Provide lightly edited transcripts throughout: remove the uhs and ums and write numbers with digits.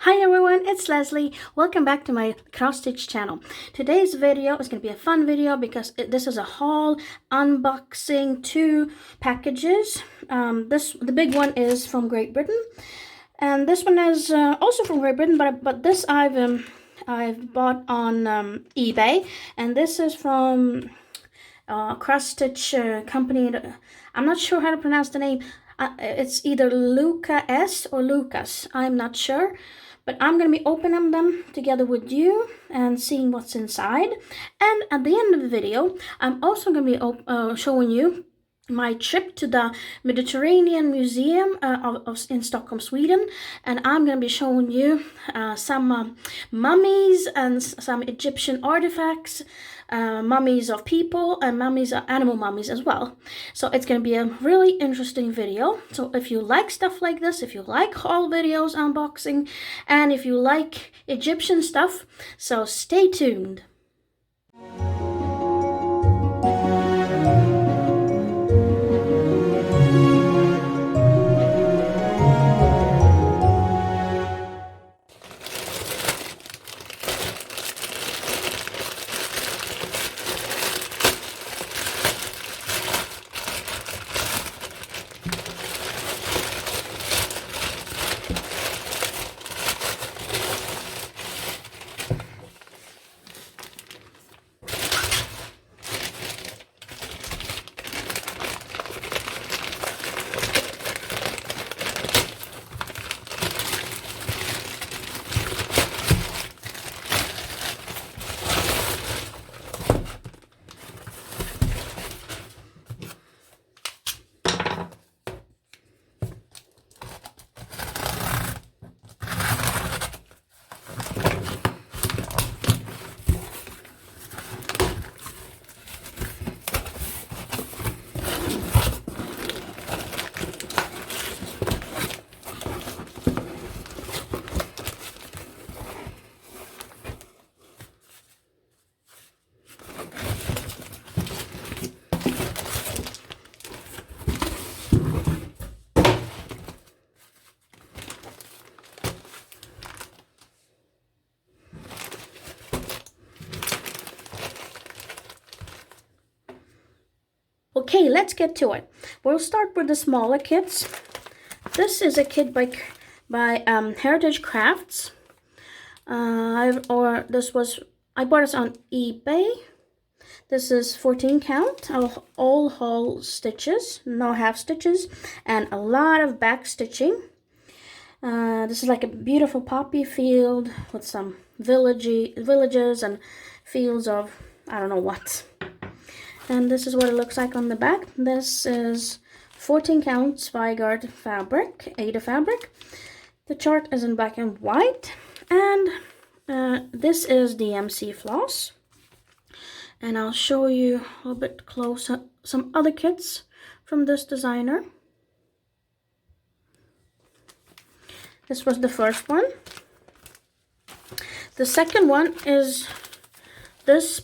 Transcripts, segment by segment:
Hi everyone, it's Leslie. Welcome back to my cross stitch channel. Today's video is going to be a fun video because this is a haul unboxing two packages. The big one is from Great Britain, and this one is also from Great Britain, but this I've bought on eBay, and this is from cross stitch company. I'm not sure how to pronounce the name. It's either Luca S or Lucas. I'm not sure. But I'm going to be opening them together with you and seeing what's inside. And at the end of the video, I'm also going to be showing you my trip to the Mediterranean Museum in Stockholm, Sweden. And I'm going to be showing you some mummies and some Egyptian artifacts, mummies of people and mummies, animal mummies as well. So it's going to be a really interesting video. So if you like stuff like this, if you like haul videos, unboxing, and if you like Egyptian stuff, so stay tuned. Okay, let's get to it. We'll start with the smaller kits. This is a kit by Heritage Crafts. I bought it on eBay. This is 14 count, all whole stitches, no half stitches, and a lot of back stitching. This is like a beautiful poppy field with some villages and fields of I don't know what. And this is what it looks like on the back. This is 14 count Zweigart fabric, Ada fabric. The chart is in black and white. And this is DMC floss. And I'll show you a little bit closer some other kits from this designer. This was the first one. The second one is this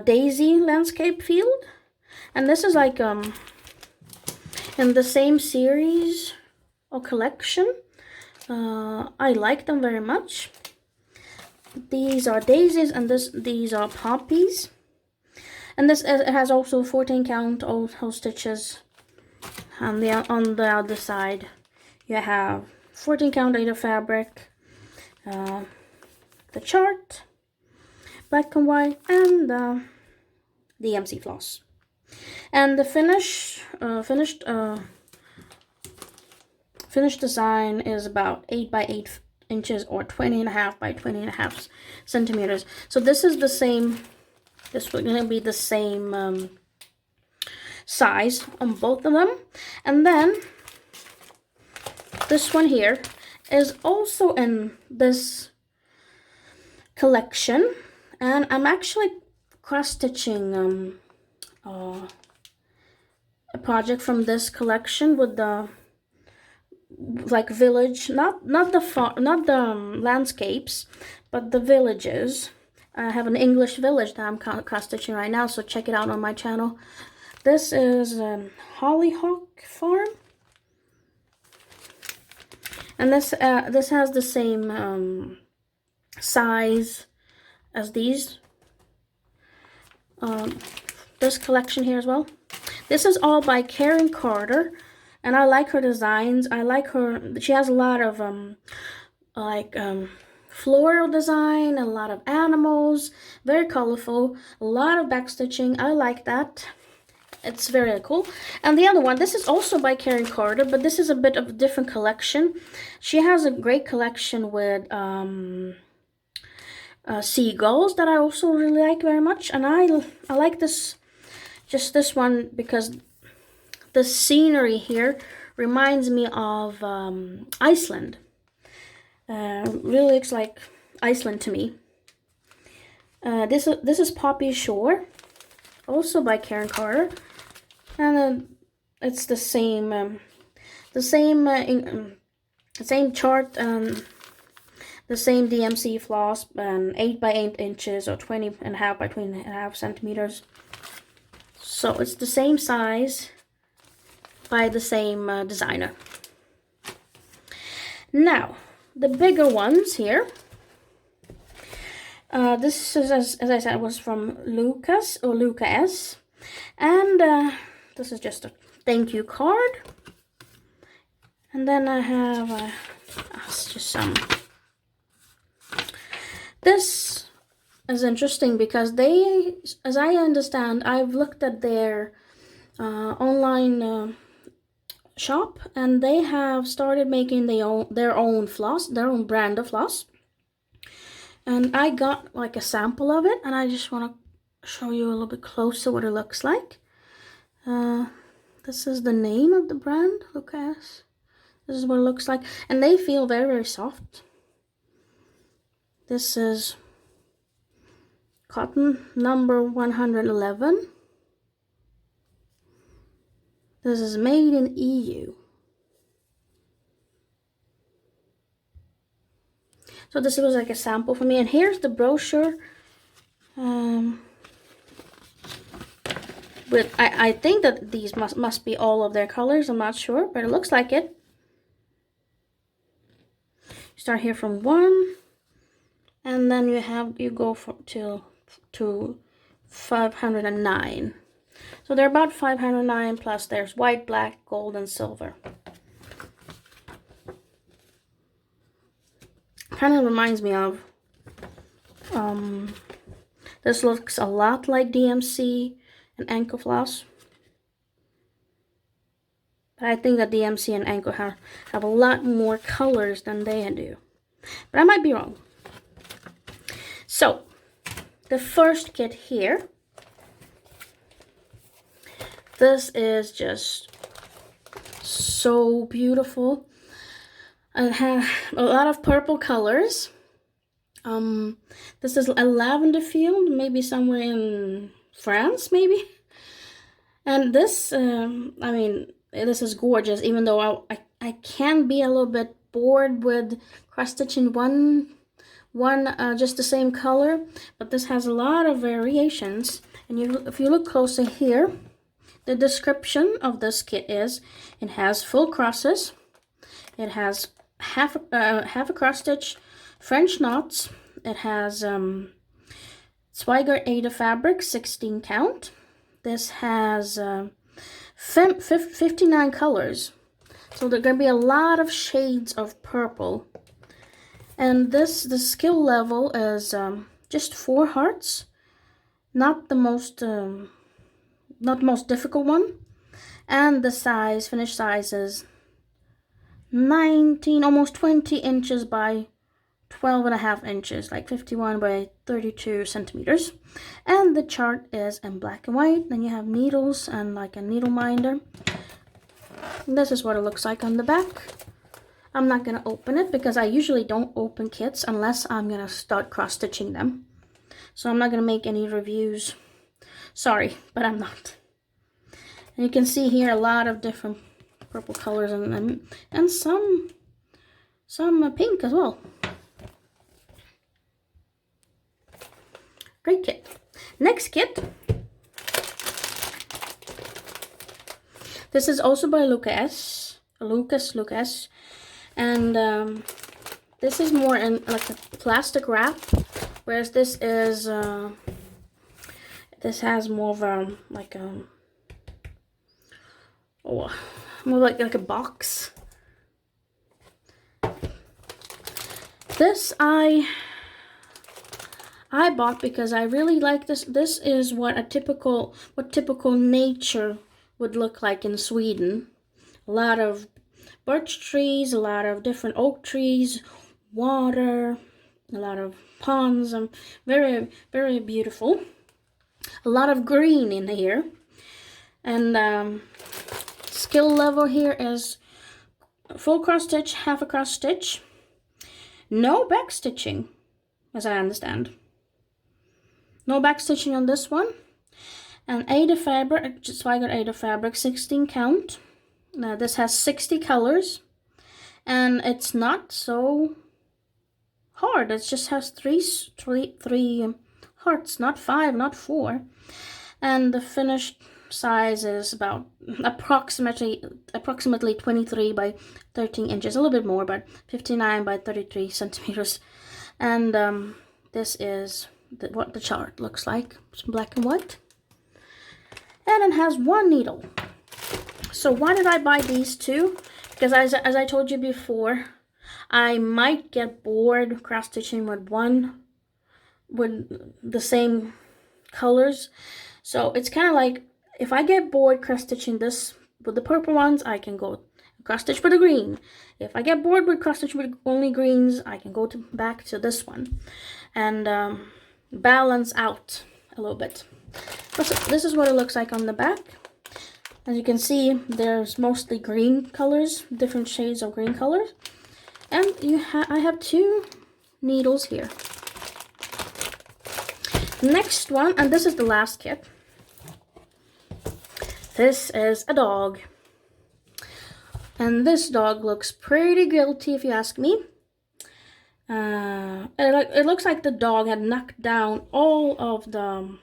daisy landscape field, and this is like in the same series or collection. I like them very much. These are daisies and these are poppies, and this it has also 14 count all stitches. And on the other side you have 14 count Ada fabric, the chart, black and white, and the DMC floss. And the finished design is about 8 by 8 inches or 20.5 by 20.5 centimeters. So this is the same. This is going to be the same size on both of them. And then this one here is also in this collection. And I'm actually cross-stitching a project from this collection with the village, not the landscapes, but the villages. I have an English village that I'm cross-stitching right now, so check it out on my channel. This is Hollyhock Farm. And this has the same size as these. This collection here as well. This is all by Karen Carter, and I like her designs. I like her. She has a lot of floral design, a lot of animals, very colorful, a lot of backstitching. I like that. It's very cool. And the other one, this is also by Karen Carter, but this is a bit of a different collection. She has a great collection with seagulls that I also really like very much. And I like this, just this one, because the scenery here reminds me of Iceland. Really looks like Iceland to me. This is Poppy Shore, also by Karen Carter, and it's the same chart, the same DMC floss, 8 by 8 inches or 20.5 by 20.5 centimeters. So it's the same size by the same designer. Now, the bigger ones here. This is, as I said, was from Lucas or Luca S. And this is just a thank you card. And then I have just some. This is interesting because they, as I understand, I've looked at their online shop, and they have started making their own floss, their own brand of floss. And I got like a sample of it, and I just want to show you a little bit closer what it looks like. This is the name of the brand, Lucas. This is what it looks like, and they feel very, very soft. This is cotton number 111. This is made in EU. So this was like a sample for me, and here's the brochure. With I think that these must be all of their colors. I'm not sure, but it looks like it. Start here from 1, and then you go to 509. So they're about 509, plus there's white, black, gold, and silver. Kind of reminds me of, this looks a lot like DMC and Anko floss. But I think that DMC and Anko have a lot more colors than they do. But I might be wrong. So, the first kit here. This is just so beautiful. I have a lot of purple colors. This is a lavender field, maybe somewhere in France, maybe. And this, I mean, this is gorgeous, even though I can be a little bit bored with cross-stitching one just the same color. But this has a lot of variations. And if you look closer here, the description of this kit is, it has full crosses, it has half a cross stitch, French knots, it has Swagger Ada fabric, 16 count. This has 59 colors, so there are going to be a lot of shades of purple. And the skill level is just 4 hearts, not the most difficult one. And the size, finished size, is 19, almost 20 inches by 12.5 inches, like 51 by 32 centimeters. And the chart is in black and white. Then you have needles and like a needle minder. And this is what it looks like on the back. I'm not going to open it because I usually don't open kits unless I'm going to start cross-stitching them. So I'm not going to make any reviews. Sorry, but I'm not. And you can see here a lot of different purple colors and some pink as well. Great kit. Next kit. This is also by Lucas. And this is more in like a plastic wrap, whereas this is this has more of a like a more like a box. This I bought because I really like this. This is what typical nature would look like in Sweden. A lot of birch trees, a lot of different oak trees, water, a lot of ponds, very, very beautiful. A lot of green in here. And skill level here is full cross stitch, half a cross stitch. No back stitching, as I understand. No back stitching on this one. And 80 fabric, so I got 80 fabric, 16 count. Now this has 60 colors. And it's not so hard. It just has three hearts, not 5, not 4. And the finished size is about approximately 23 by 13 inches, a little bit more, but 59 by 33 centimeters. And this is what the chart looks like. It's black and white. And it has one needle. So why did I buy these two? Because as I told you before, I might get bored cross stitching with the same colors. So it's kind of like, if I get bored cross stitching this with the purple ones, I can go cross stitch with the green. If I get bored with cross stitch with only greens, I can go back to this one and balance out a little bit. This is what it looks like on the back. As you can see, there's mostly green colors, different shades of green colors. And I have 2 needles here. Next one, and this is the last kit. This is a dog. And this dog looks pretty guilty, if you ask me. It looks like the dog had knocked down all of the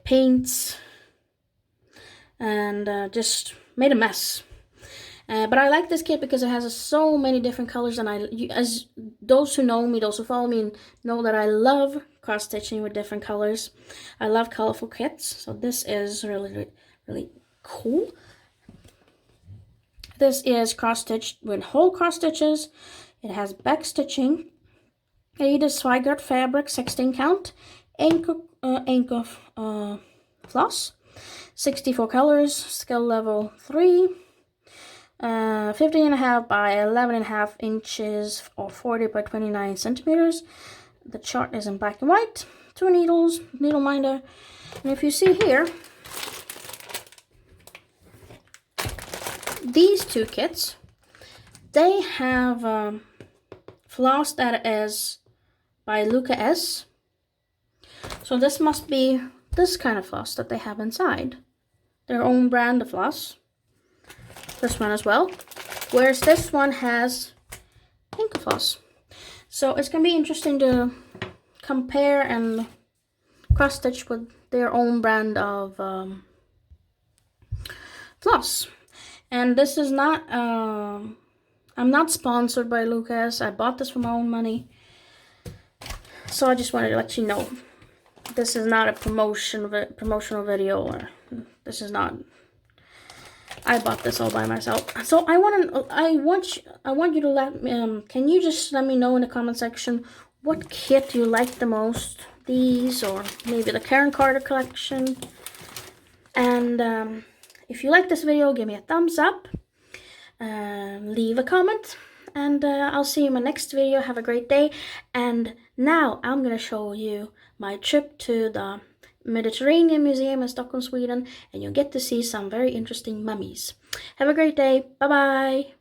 paints and just made a mess. But I like this kit because it has so many different colors, and as those who know me, those who follow me, know that I love cross stitching with different colors. I love colorful kits, so this is really, really cool. This is cross stitched with whole cross stitches. It has back stitching. 80 Swigert fabric, 16 count. Anchor floss. 64 colors. Skill level 3. 15.5 by 11.5 inches, or 40 by 29 centimeters. The chart is in black and white. 2 needles, needle minder. And if you see here, these 2 kits, they have floss that is by Luca S. So this must be this kind of floss that they have inside. Their own brand of floss. This one as well. Whereas this one has Anchor floss. So it's going to be interesting to compare and cross stitch with their own brand of floss. And this is not, I'm not sponsored by Lucas. I bought this for my own money. So I just wanted to let you know. This is not a promotional video, or this is not, I bought this all by myself. So I want you to let me, can you just let me know in the comment section what kit you like the most? These, or maybe the Karen Carter collection. And if you like this video, give me a thumbs up. Leave a comment. And I'll see you in my next video. Have a great day. And now I'm going to show you my trip to the Mediterranean Museum in Stockholm, Sweden. And you'll get to see some very interesting mummies. Have a great day. Bye-bye.